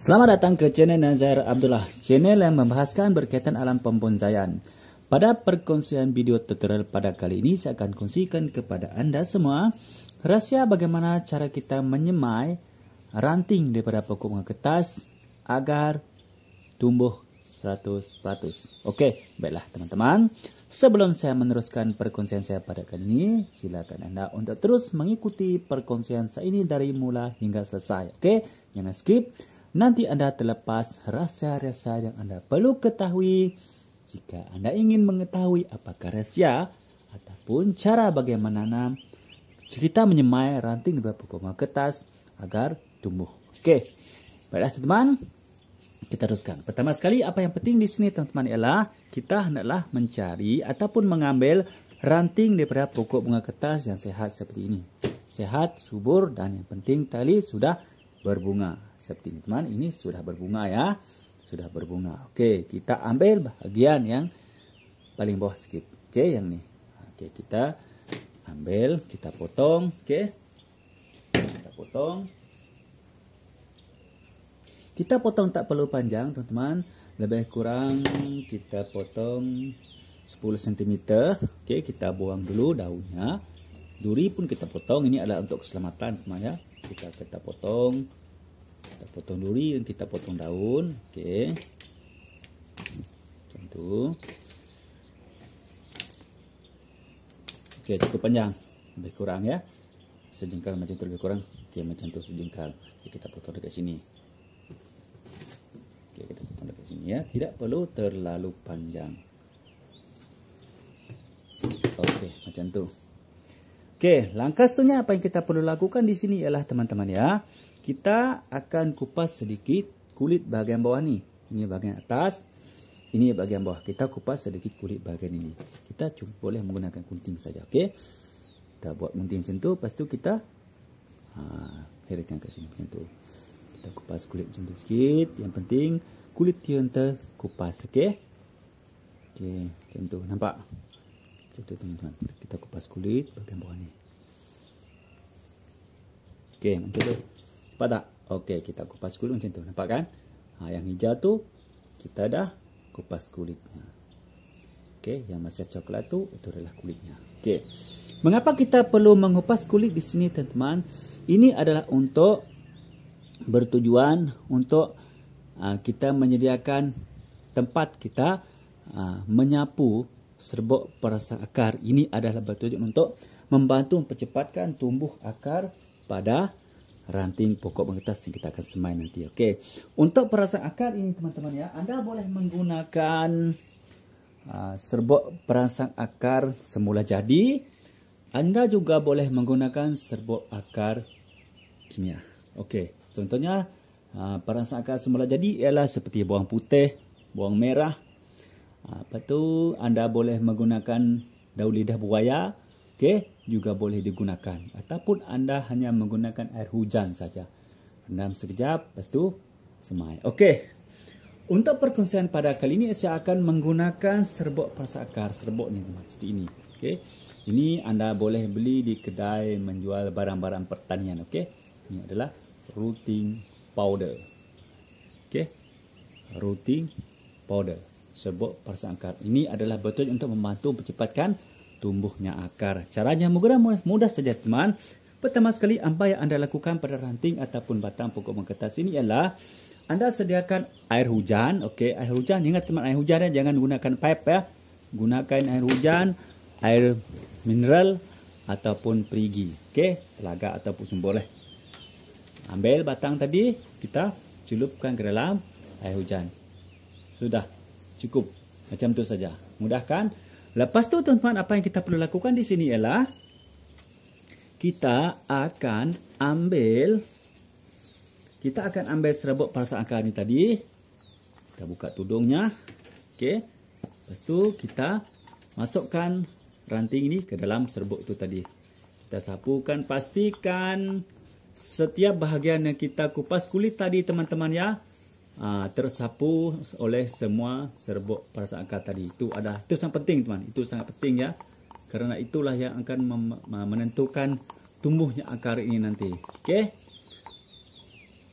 Selamat datang ke channel Nazar Abdullah, channel yang membahaskan berkaitan alam pembonsaian. Pada perkongsian video tutorial pada kali ini, saya akan kongsikan kepada anda semua rahsia bagaimana cara kita menyemai ranting daripada pokok bunga kertas agar tumbuh 100%. Okey, baiklah teman-teman. Sebelum saya meneruskan perkongsian saya pada kali ini, silakan anda untuk terus mengikuti perkongsian saya ini dari mula hingga selesai. Okey, jangan skip. Nanti anda terlepas rahsia-rahsia yang anda perlu ketahui. Jika anda ingin mengetahui apakah rahsia ataupun cara bagaimana kita menyemai ranting daripada pokok bunga kertas agar tumbuh. Okey, baiklah teman-teman, kita teruskan. Pertama sekali, apa yang penting di sini teman-teman ialah kita hendaklah mencari ataupun mengambil ranting daripada pokok bunga kertas yang sehat seperti ini. Sehat, subur dan yang penting tali sudah berbunga. Seperti ini teman, ini sudah berbunga ya. Sudah berbunga. Okey, kita ambil bahagian yang paling bawah sikit. Okey, yang ni. Okey, kita ambil, kita potong. Okey. Kita potong. Kita potong tak perlu panjang teman-teman. Lebih kurang kita potong 10 cm. Okey, kita buang dulu daunnya. Duri pun kita potong. Ini adalah untuk keselamatan teman ya. Kita potong. Kita potong duri dan kita potong daun. Okey. Macam tu. Okey, cukup panjang. Lebih kurang ya. Sejengkal macam tu lebih kurang. Okey, macam tu sejengkal. Okey, kita potong dekat sini. Okey, kita potong dekat sini ya. Tidak perlu terlalu panjang. Okey, macam tu. Okey, langkah selanjutnya apa yang kita perlu lakukan di sini ialah teman-teman ya. Kita akan kupas sedikit kulit bahagian bawah ni. Ini bahagian atas. Ini bahagian bawah. Kita kupas sedikit kulit bahagian ini. Kita cuma boleh menggunakan gunting saja. Okey. Kita buat gunting macam tu. Lepas tu kita herikan kat sini macam tu. Kita kupas kulit macam tu sikit. Yang penting kulit dia terkupas. Okey. Okey. Macam tu. Nampak? Macam tu teman-teman. Kita kupas kulit bahagian bawah ni. Okey. Macam tu. Nampak tak? Okey, kita kupas kulit macam tu. Nampak kan? Yang hijau tu kita dah kupas kulitnya. Okey, yang masih coklat tu itu adalah kulitnya. Okey. Mengapa kita perlu mengupas kulit di sini teman-teman? Ini adalah untuk bertujuan untuk kita menyediakan tempat kita menyapu serbuk perangsang akar. Ini adalah bertujuan untuk membantu mempercepatkan tumbuh akar pada ranting pokok bunga kertas yang kita akan semai nanti. Okey. Untuk perangsang akar ini teman-teman ya, anda boleh menggunakan serbuk perangsang akar semula jadi. Anda juga boleh menggunakan serbuk akar kimia. Okey. Contohnya perangsang akar semula jadi ialah seperti bawang putih, bawang merah. Lepas tu anda boleh menggunakan daun lidah buaya. Okey, juga boleh digunakan. Ataupun anda hanya menggunakan air hujan saja. Rendam sekejap, lepas tu semai. Okey. Untuk perkongsian pada kali ini saya akan menggunakan serbuk perangsang akar. Serbuk ni seperti ini. Okey. Ini anda boleh beli di kedai menjual barang-barang pertanian. Okey. Ini adalah rooting powder. Okey. Rooting powder. Serbuk perangsang akar. Ini adalah betul untuk membantu mempercepatkan tumbuhnya akar. Caranya mudah saja teman. Pertama sekali apa yang anda lakukan pada ranting ataupun batang pokok bunga kertas ini ialah anda sediakan air hujan. Okey, air hujan. Ingat teman, air hujan ya, jangan gunakan pipe ya. Gunakan air hujan, air mineral ataupun perigi. Okey, telaga ataupun sumber boleh. Ambil batang tadi, kita celupkan ke dalam air hujan. Sudah cukup. Macam tu saja. Mudah kan? Lepas tu tuan-tuan, apa yang kita perlu lakukan di sini ialah kita akan ambil serbuk perangsang akar ni tadi. Kita buka tudungnya. Okey. Lepas tu kita masukkan ranting ini ke dalam serbuk itu tadi. Kita sapukan, pastikan setiap bahagian yang kita kupas kulit tadi teman-teman ya, tersapu oleh semua serbuk perangsang akar tadi. Itu sangat penting teman. Itu sangat penting ya. Kerana itulah yang akan menentukan tumbuhnya akar ini nanti. Okey.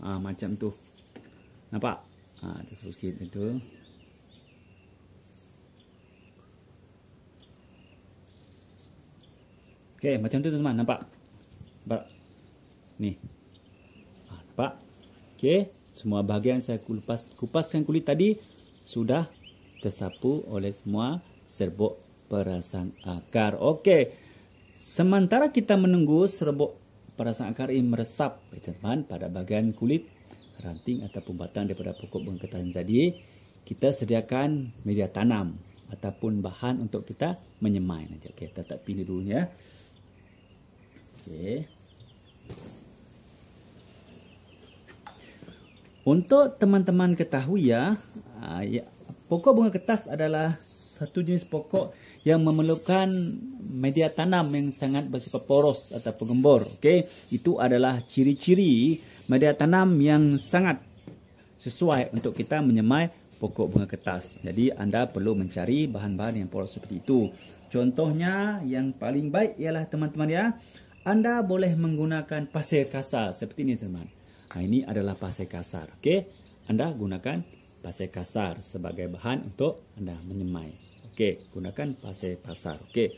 Macam tu. Nampak? Tersebut sikit itu. Okey, macam tu teman-teman, nampak? Nampak? Ni. Nampak? Okey, semua bahagian saya kupaskan kulit tadi sudah tersapu oleh semua serbuk perasan akar. Okey. Sementara kita menunggu serbuk perasan akar ini meresap, teman-teman, pada bahagian kulit, ranting ataupun batang daripada pokok bunga kertas tadi, kita sediakan media tanam ataupun bahan untuk kita menyemai nanti. Okey, kita tak pilih dulu ya. Okey. Untuk teman-teman ketahui ya, pokok bunga kertas adalah satu jenis pokok yang memerlukan media tanam yang sangat bersifat poros atau penggembur. Okey, itu adalah ciri-ciri media tanam yang sangat sesuai untuk kita menyemai pokok bunga kertas. Jadi anda perlu mencari bahan-bahan yang poros seperti itu. Contohnya yang paling baik ialah teman-teman ya, anda boleh menggunakan pasir kasar seperti ini teman. Ini adalah pasir kasar. Okey, anda gunakan pasir kasar sebagai bahan untuk anda menyemai. Okey, gunakan pasir kasar. Okey.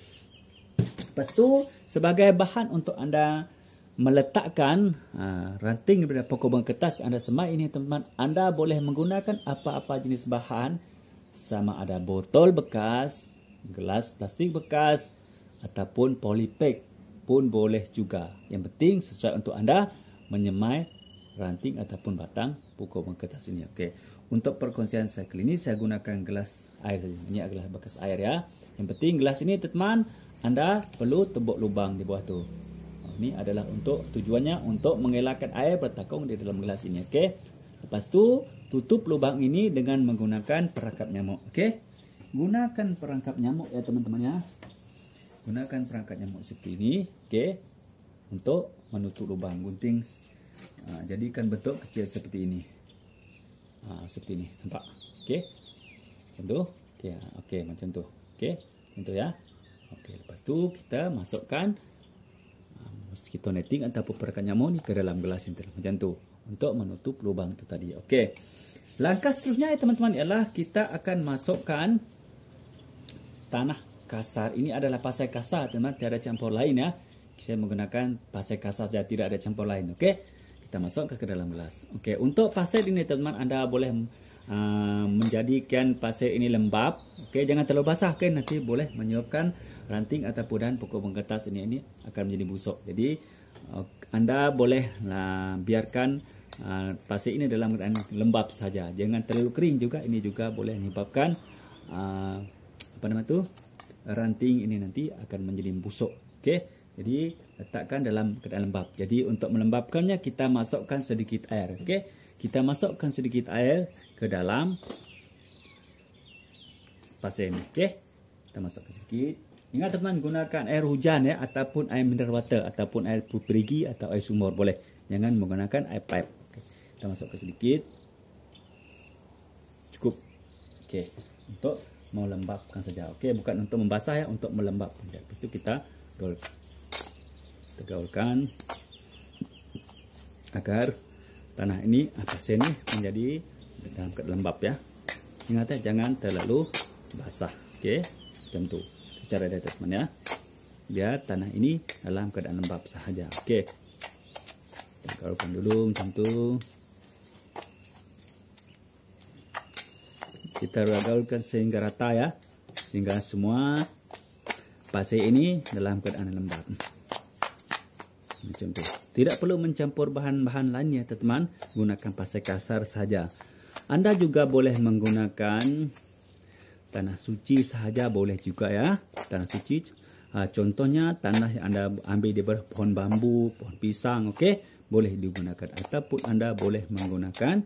Lepas tu sebagai bahan untuk anda meletakkan ranting daripada pokok bunga kertas yang anda semai ini teman-teman, anda boleh menggunakan apa-apa jenis bahan, sama ada botol bekas, gelas plastik bekas ataupun polybag pun boleh juga. Yang penting sesuai untuk anda menyemai ranting ataupun batang pokok bunga kertas ini. Okey. Untuk perkongsian saya kali ini saya gunakan gelas air saja. Ini adalah bekas air ya. Yang penting gelas ini teman-teman, anda perlu tebuk lubang di bawah tu. Ini adalah untuk tujuannya untuk mengelakkan air bertakung di dalam gelas ini. Okey. Lepas tu tutup lubang ini dengan menggunakan perangkap nyamuk. Okey. Gunakan perangkap nyamuk ya teman-teman ya. Gunakan perangkap nyamuk seperti ini. Okey. Untuk menutup lubang gunting. Jadikan bentuk kecil seperti ini. Seperti ini, nampak? Okey. Macam tu. Okey, okey macam tu. Okey, macam tu ya. Okey, lepas tu kita masukkan mosquito netting ataupun perangkap nyamuk ni ke dalam gelas ini macam tu untuk menutup lubang tu tadi. Okey. Langkah seterusnya ya teman-teman ialah kita akan masukkan tanah kasar. Ini adalah pasir kasar teman-teman, tiada campur lain ya. Saya menggunakan pasir kasar saja, tidak ada campur lain. Okey. Kita masukkan ke dalam gelas. Okey, untuk pasir ini teman-teman, anda boleh menjadikan pasir ini lembab. Okey, jangan terlalu basah. Okey, nanti boleh menyebabkan ranting ataupun dan pokok bunga kertas ini akan menjadi busuk. Jadi anda boleh biarkan pasir ini dalam keadaan lembab saja. Jangan terlalu kering juga. Ini juga boleh menyebabkan ranting ini nanti akan menjadi busuk. Okey. Jadi letakkan dalam keadaan lembab. Jadi untuk melembabkannya kita masukkan sedikit air. Okey. Kita masukkan sedikit air ke dalam pasir ini. Okey. Kita masukkan sedikit. Ingat teman, gunakan air hujan ya, ataupun air mineral water ataupun air perigi atau air sumur boleh. Jangan menggunakan air pipe. Okey. Kita masukkan sedikit. Cukup. Okey. Untuk melembabkan saja. Okey, bukan untuk membasah ya, untuk melembabkan. Lepas itu kita gaulkan agar tanah ini, pasir ini menjadi dalam keadaan lembab ya. Ingat ya, jangan terlalu basah. Okey, macam tu. Secara dia teman ya. Biar tanah ini dalam keadaan lembab sahaja. Okey. Kita gaulkan dulu macam tu. Kita gaulkan sehingga rata ya. Sehingga semua pasir ini dalam keadaan lembab. Macam tu. Tidak perlu mencampur bahan-bahan lainnya teman-teman. Gunakan pasir kasar saja. Anda juga boleh menggunakan tanah suci sahaja boleh juga ya. Tanah suci. Contohnya tanah yang anda ambil di bawah pohon bambu, pohon pisang. Okey, boleh digunakan. Ataupun anda boleh menggunakan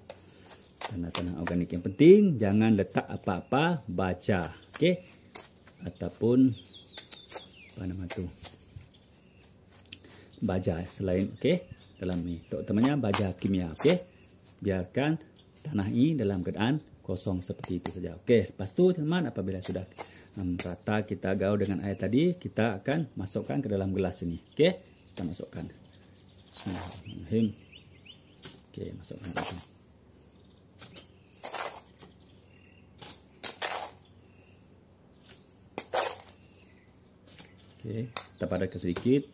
tanah-tanah organik. Yang penting jangan letak apa-apa baja. Okey. Ataupun apa nama tu? Baja selain dalam ni terutamanya baja kimia. Biarkan tanah ini dalam keadaan kosong seperti itu saja. Lepas tu teman, apabila sudah rata kita gaul dengan air tadi, kita akan masukkan ke dalam gelas ini. Kita masukkan. Bismillahirrahmanirrahim. Masukkan lagi. Okey, kita padatkan sedikit.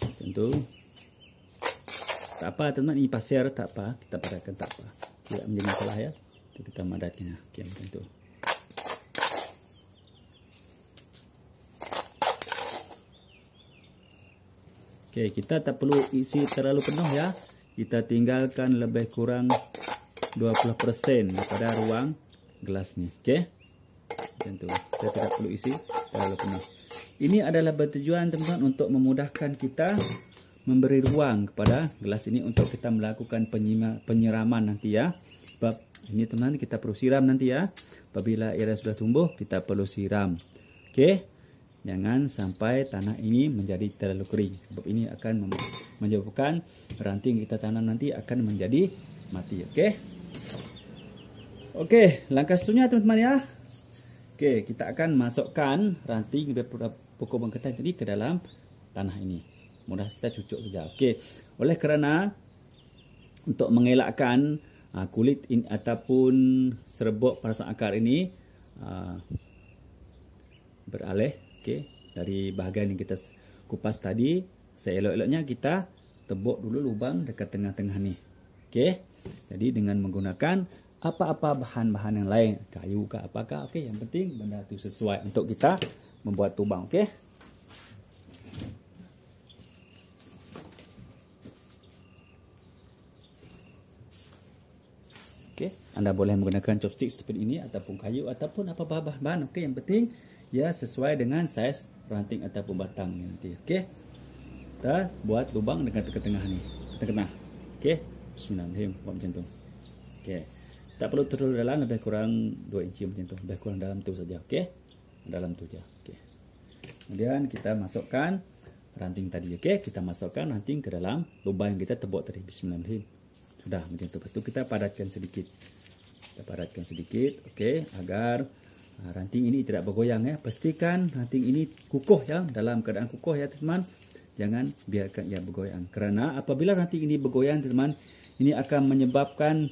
Macam tu. Tak apa teman-teman, ini pasir tak apa, kita padatkan tak apa. Tidak menjadi masalah ya. Itu kita padatkan. Okey, macam tu. Okey, kita tak perlu isi terlalu penuh ya. Kita tinggalkan lebih kurang 20% pada ruang gelas ni. Okey. Macam tu. Kita tidak perlu isi terlalu penuh. Ini adalah bertujuan teman-teman untuk memudahkan kita memberi ruang kepada gelas ini untuk kita melakukan penyiraman nanti ya. Sebab ini teman-teman kita perlu siram nanti ya. Apabila ia sudah tumbuh, kita perlu siram. Okey. Jangan sampai tanah ini menjadi terlalu kering. Sebab ini akan menyebabkan ranting kita tanam nanti akan menjadi mati. Okey. Okey, langkah seterusnya teman-teman ya. Okey, kita akan masukkan ranting daripada pokok bangketan tadi ke dalam tanah ini. Mudah kita cucuk saja. Okey. Oleh kerana untuk mengelakkan kulit ini ataupun serbuk pada akar ini beralih, okey, dari bahagian yang kita kupas tadi, seelok-eloknya kita tebuk dulu lubang dekat tengah-tengah ni. Okey. Jadi dengan menggunakan apa-apa bahan-bahan yang lain, kayu ke apakah, okey, yang penting benda itu sesuai untuk kita membuat tubang, okey. Okey, anda boleh menggunakan chopstick seperti ini ataupun kayu ataupun apa bahan-bahan, okey, yang penting ya sesuai dengan saiz ranting ataupun batang ni nanti, okey. Kita buat lubang dekat tengah ni, tengah. Okey, bismillahirrahmanirrahim, buat macam tu. Okey. Tak perlu terlalu dalam, lebih kurang 2 inci macam tu. Lebih kurang dalam tu saja, okey. Dalam tu saja, okey. Kemudian kita masukkan ranting tadi, okey. Kita masukkan ranting ke dalam lubang yang kita tebuk tadi. Bismillahirrahmanirrahim. Sudah macam tu. Lepas tu kita padatkan sedikit. Kita padatkan sedikit, okey, agar ranting ini tidak bergoyang ya. Pastikan ranting ini kukuh ya, dalam keadaan kukuh ya, teman-teman. Jangan biarkan ia bergoyang. Kerana apabila ranting ini bergoyang, teman-teman, ini akan menyebabkan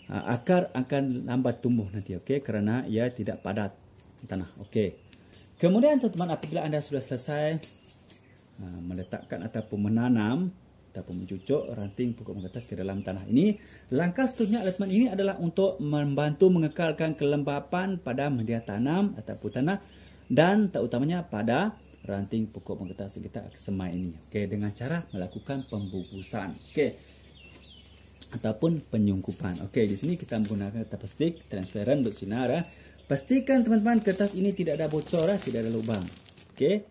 akar akan lambat tumbuh nanti, okey, kerana ia tidak padat tanah, okey. Kemudian teman-teman, apabila anda sudah selesai meletakkan ataupun menanam ataupun mencucuk ranting pokok bangketas ke dalam tanah ini, langkah seterusnya teman-teman ini adalah untuk membantu mengekalkan kelembapan pada media tanam ataupun tanah dan terutamanya pada ranting pokok bangketas yang kita semai ini, okey, dengan cara melakukan pembubusan, okey, ataupun penyungkupan. Okey, di sini kita menggunakan kertas plastik transparan bersinar ya. Pastikan teman-teman kertas ini tidak ada bocor ya, tidak ada lubang. Okey.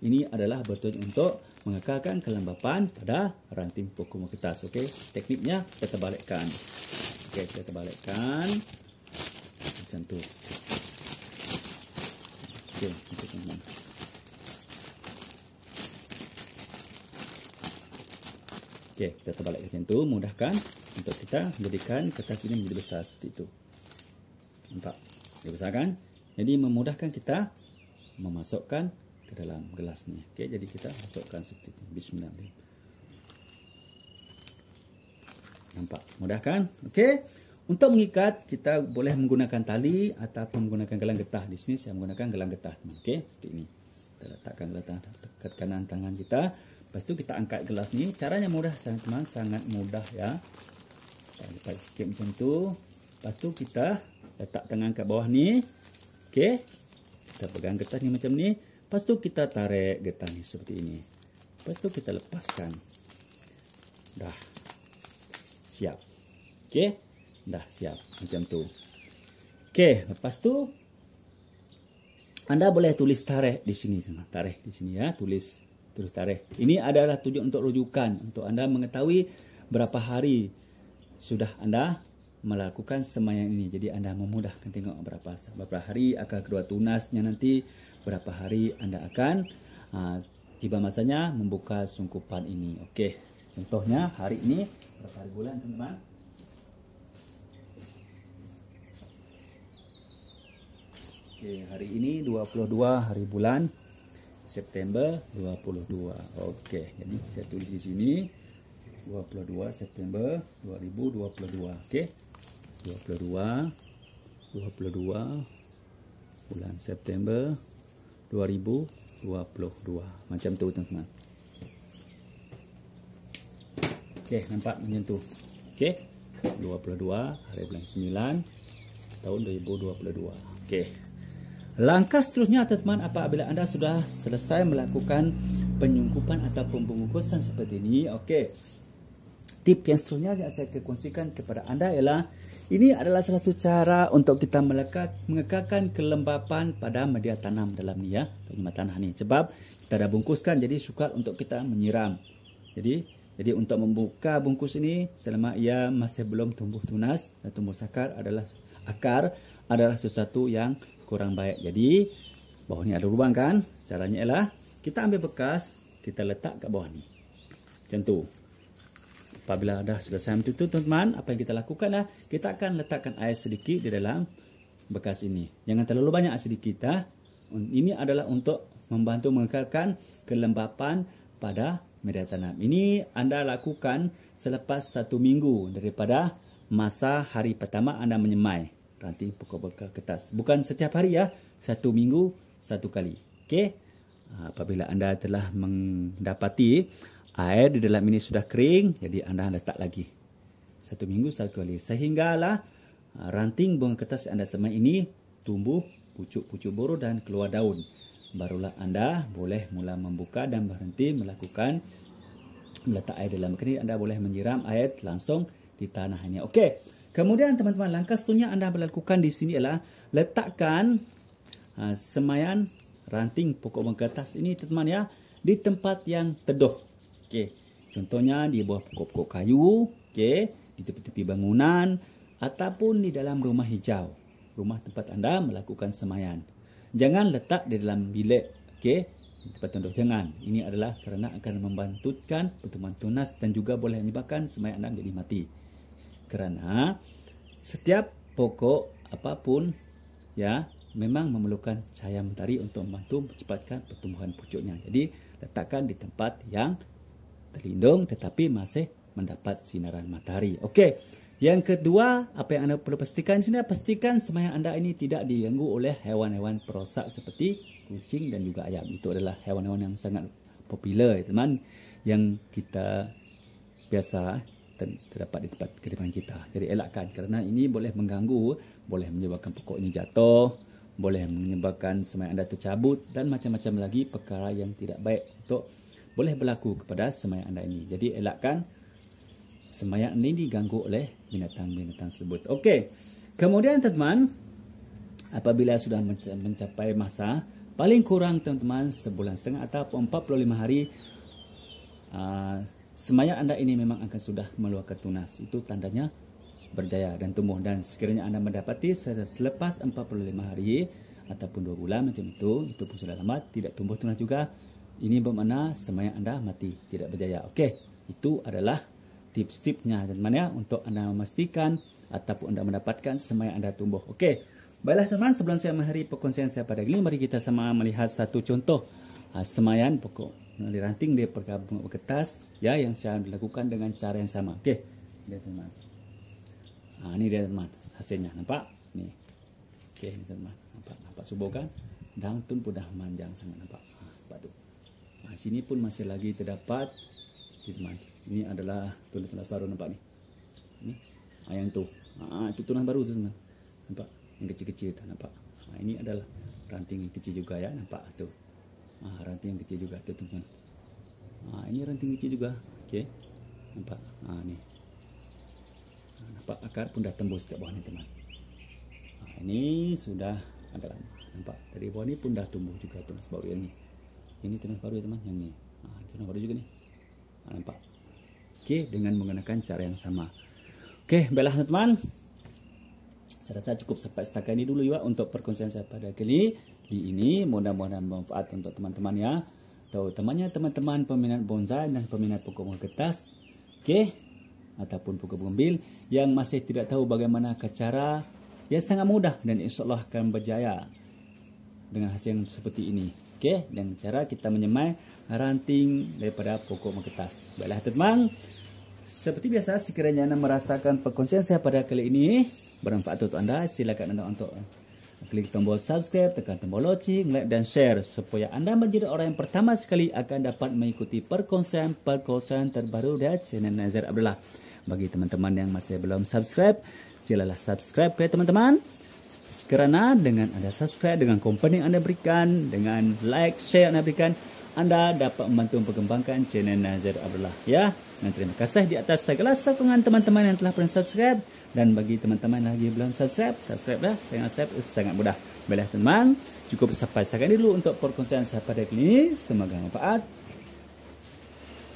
Ini adalah bertujuan untuk mengekalkan kelembapan pada ranting pokok bangketas. Okey. Tekniknya kita terbalikkan. Okey, kita terbalikkan macam tu. Okey, teman-teman. Okey, kita terbalik macam tu, mudahkan untuk kita jadikan kertas ini menjadi besar seperti itu. Nampak? Dia besar kan? Jadi memudahkan kita memasukkan ke dalam gelas ni. Okey, jadi kita masukkan seperti itu. Bismillahirrahmanirrahim. Nampak? Mudah kan? Okey. Untuk mengikat kita boleh menggunakan tali ataupun menggunakan gelang getah. Di sini saya menggunakan gelang getah. Okey, seperti ini. Kita letakkan gelang dekat kanan tangan kita. Lepas tu kita angkat gelas ni. Caranya mudah teman-teman, sangat mudah ya. Saya lipat sikit macam tu. Lepas tu kita letak tangan kat bawah ni. Okey. Kita pegang getah ni macam ni. Lepas tu kita tarik getah ni seperti ini. Lepas tu kita lepaskan. Dah. Siap. Okey. Dah siap macam tu. Okey, lepas tu anda boleh tulis tarikh di sini, tarikh di sini ya, tulis tarikh. Ini adalah tujuan untuk rujukan, untuk anda mengetahui berapa hari sudah anda melakukan semaian ini. Jadi anda memudahkan tengok berapa hari akan keluar tunasnya nanti, berapa hari anda akan tiba masanya membuka sungkupan ini. Okey, contohnya hari ini berapa hari bulan teman-teman? Okey, hari ini 22 hari bulan September 22. Okey, jadi saya tulis di sini 22 September 2022. Okey. 22 bulan September 2022. 22. Macam tu teman-teman. Okey, nampak macam tu. Okey. 22 hari bulan 9 tahun 2022. Okey. Langkah seterusnya teman-teman, apabila anda sudah selesai melakukan penyungkupan atau pembungkusan seperti ini, okey. Tip yang seterusnya yang saya akan kongsikan kepada anda ialah ini adalah salah satu cara untuk kita mengekalkan kelembapan pada media tanam dalam ni ya, penyimpan tanah ni. Sebab kita dah bungkuskan, jadi sukar untuk kita menyiram. Jadi untuk membuka bungkus ini selama ia masih belum tumbuh tunas dan tumbuh akar adalah sesuatu yang kurang baik. Jadi bawah ni ada lubang kan? Caranya ialah kita ambil bekas, kita letak kat bawah ni. Macam tu. Apabila dah selesai macam tu teman-teman, apa yang kita lakukan adalah kita akan letakkan air sedikit di dalam bekas ini. Jangan terlalu banyak, sedikit dah. Ini adalah untuk membantu mengekalkan kelembapan pada media tanam. Ini anda lakukan selepas 1 minggu daripada masa hari pertama anda menyemai ranting pokok kertas. Bukan setiap hari ya, 1 minggu 1 kali. Okey. Apabila anda telah mendapati air di dalam ini sudah kering, jadi anda letak lagi 1 minggu 1 kali. Sehinggalah ranting bunga kertas yang anda semai ini tumbuh pucuk-pucuk baru dan keluar daun. Barulah anda boleh mula membuka dan berhenti melakukan meletak air dalam kini. Anda boleh menyiram air langsung di tanah ini. Okey. Kemudian teman-teman, langkah seterusnya anda melakukan di sini ialah letakkan semaian ranting pokok bunga kertas ini teman-teman ya di tempat yang teduh. Okey. Contohnya di bawah pokok-pokok kayu, okey, di tepi-tepi bangunan ataupun di dalam rumah hijau. Rumah tempat anda melakukan semaian. Jangan letak di dalam bilik, okey, di tempat teduh. Jangan. Ini adalah kerana akan membantukan pertumbuhan tunas dan juga boleh menyebabkan semaian anda menjadi mati. Kerana setiap pokok apapun ya memang memerlukan cahaya matahari untuk membantu mempercepatkan pertumbuhan pucuknya. Jadi letakkan di tempat yang terlindung tetapi masih mendapat sinaran matahari. Okey. Yang kedua, apa yang anda perlu pastikan di sini, pastikan semaian anda ini tidak diganggu oleh hewan-hewan perosak seperti kucing dan juga ayam. Itu adalah hewan-hewan yang sangat popular teman yang kita biasa terdapat di tempat kediaman kita. Jadi elakkan kerana ini boleh mengganggu, boleh menyebabkan pokok ini jatuh, boleh menyebabkan semaian anda tercabut dan macam-macam lagi perkara yang tidak baik boleh berlaku kepada semaian anda ini. Jadi elakkan semaian ini diganggu oleh binatang-binatang tersebut. Okey. Kemudian teman-teman, apabila sudah mencapai masa paling kurang teman-teman sebulan setengah ataupun 45 hari, semaian anda ini memang akan sudah meluarkan tunas. Itu tandanya berjaya dan tumbuh. Dan sekiranya anda mendapati selepas 45 hari ataupun 2 bulan macam itu pun sudah lama tidak tumbuh tunas juga, ini bermakna semaian anda mati, tidak berjaya. Okey, itu adalah tips-tipsnya teman-teman ya untuk anda memastikan ataupun anda mendapatkan semaian anda tumbuh. Okey. Baiklah teman, sebelum saya mengakhiri perkongsian saya pada kali ini, mari kita sama melihat satu contoh semaian pokok ranting daripada bunga kertas ya yang saya lakukan dengan cara yang sama. Okey. Lihat teman. Ini dia teman hasilnya, nampak? Ni. Okey, ni teman. Nampak subur kan? Daun pun dah panjang sangat, nampak. Nampak tu. Sini pun masih lagi terdapat teman. Ini adalah tunas baru, nampak ni. Ni yang tu. Itu tunas baru tu teman. Nampak? Yang kecil-kecil tu, nampak. Ini adalah ranting yang kecil juga ya, nampak tu. Ranting yang kecil juga tu teman. Ini ranting kecil juga. Okey. Nampak? Ni. Nampak akar pun dah tembus kat bawah ni teman. Ini sudah agak lama. Nampak? Dari bawah ni pun dah tumbuh juga tunas baru yang ni. Ini tunas baru ya teman, yang ni. Tunas baru juga ni. Nampak? Okey, dengan menggunakan cara yang sama. Okey, baiklah teman-teman. Saya rasa cukup sampai setakat ini dulu juga untuk perkongsian saya pada kali ini. Mudah-mudahan bermanfaat untuk teman-teman ya. Terutamanya teman-teman peminat bonsai dan peminat pokok bunga kertas. Okey, ataupun pokok bumbil yang masih tidak tahu bagaimana cara yang sangat mudah dan insya-Allah akan berjaya dengan hasil yang seperti ini. Okey, dengan cara kita menyemai ranting daripada pokok bunga kertas. Baiklah teman-teman. Seperti biasa, sekiranya anda merasakan perkongsian saya pada kali ini bermanfaat untuk anda, silakan anda untuk klik tombol subscribe, tekan tombol loceng, like dan share supaya anda menjadi orang yang pertama sekali akan dapat mengikuti perkongsian terbaru dari channel Nazir Abdullah. Bagi teman-teman yang masih belum subscribe, silalah subscribe ya teman-teman. Kerana dengan anda subscribe, dengan komponen yang anda berikan, dengan like, share yang anda berikan, anda dapat membantu mengembangkan channel Nazir Abdullah ya. Dan terima kasih di atas segala sokongan teman-teman yang telah pernah subscribe. Dan bagi teman-teman yang lagi belum subscribe, subscribe dah. Sangat mudah. Baiklah teman, cukup sampai setakat ini dulu untuk perkongsian saya pada kali ini. Semoga manfaat.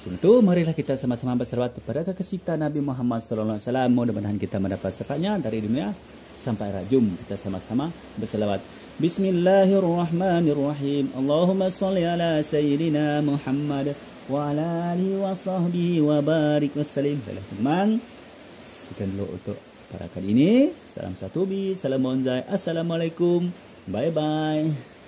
Sebelum itu, marilah kita sama-sama berselawat kepada kekasih kita Nabi Muhammad SAW. Mudah-mudahan kita mendapat syafaatnya dari dunia sampai akhirat. Jom kita sama-sama berselawat. Bismillahirrahmanirrahim. Allahumma salli ala Sayyidina Muhammad wa ala alihi wa sahbihi wa barik wa salim. Baiklah teman, sekian dulu untuk pada kali ini. Salam satu bi, salam monzai. Assalamualaikum. Bye-bye.